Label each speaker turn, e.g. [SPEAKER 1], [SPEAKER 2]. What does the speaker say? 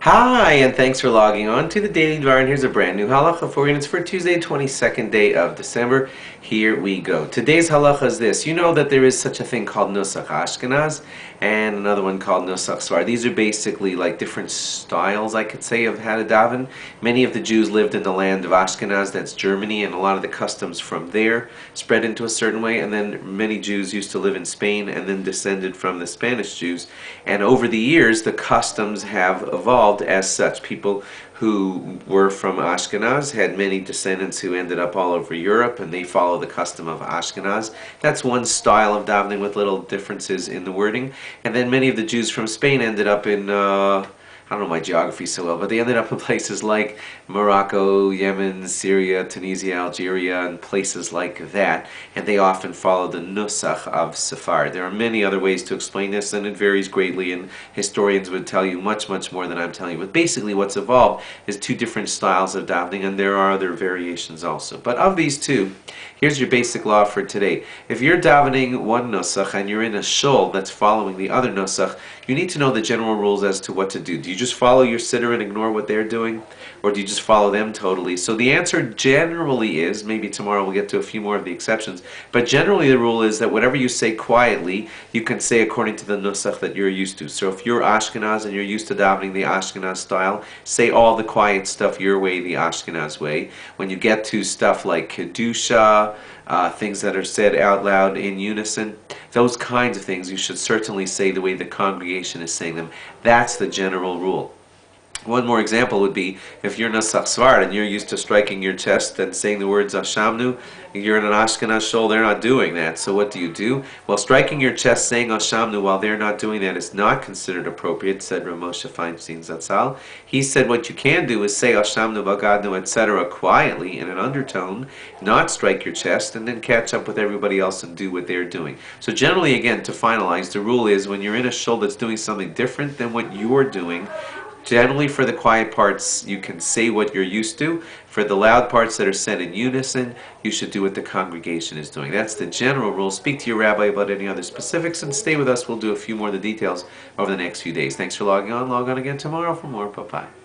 [SPEAKER 1] Hi, and thanks for logging on to the Daily DVAR, and here's a brand new halacha for you, and it's for Tuesday, 22nd day of December. Here we go. Today's halacha is this. You know that there is such a thing called Nusach Ashkenaz, and another one called Nusach Sfar. These are basically like different styles, I could say, of how to daven. Many of the Jews lived in the land of Ashkenaz, that's Germany, and a lot of the customs from there spread into a certain way, and then many Jews used to live in Spain and then descended from the Spanish Jews. And over the years, the customs have evolved as such. People who were from Ashkenaz had many descendants who ended up all over Europe, and they follow the custom of Ashkenaz. That's one style of davening with little differences in the wording. And then many of the Jews from Spain ended up in I don't know my geography so well, but they ended up in places like Morocco, Yemen, Syria, Tunisia, Algeria, and places like that. And they often follow the Nusach of Sfar. There are many other ways to explain this, and it varies greatly, and historians would tell you much, much more than I'm telling you. But basically what's evolved is two different styles of davening, and there are other variations also. But of these two, here's your basic law for today. If you're davening one Nusach and you're in a shul that's following the other Nusach, you need to know the general rules as to what to do. Do you just follow your sitter and ignore what they're doing? Or do you just follow them totally? So the answer generally is, maybe tomorrow we'll get to a few more of the exceptions, but generally the rule is that whatever you say quietly, you can say according to the Nusach that you're used to. So if you're Ashkenaz and you're used to davening the Ashkenaz style, say all the quiet stuff your way, the Ashkenaz way. When you get to stuff like Kedusha, things that are said out loud in unison, those kinds of things you should certainly say the way the congregation is saying them. That's the general rule. One more example would be if you're Nusach Sfar and you're used to striking your chest and saying the words Ashamnu, you're in an Ashkenaz shul, they're not doing that. So what do? Well, striking your chest saying Ashamnu while they're not doing that is not considered appropriate, said Rav Moshe Feinstein Zatzal. He said what you can do is say Ashamnu, Bagadnu, etc. quietly in an undertone, not strike your chest, and then catch up with everybody else and do what they're doing. So generally, again, to finalize, the rule is when you're in a shul that's doing something different than what you're doing, generally, for the quiet parts, you can say what you're used to. For the loud parts that are said in unison, you should do what the congregation is doing. That's the general rule. Speak to your rabbi about any other specifics, and stay with us. We'll do a few more of the details over the next few days. Thanks for logging on. Log on again tomorrow for more. Bye-bye.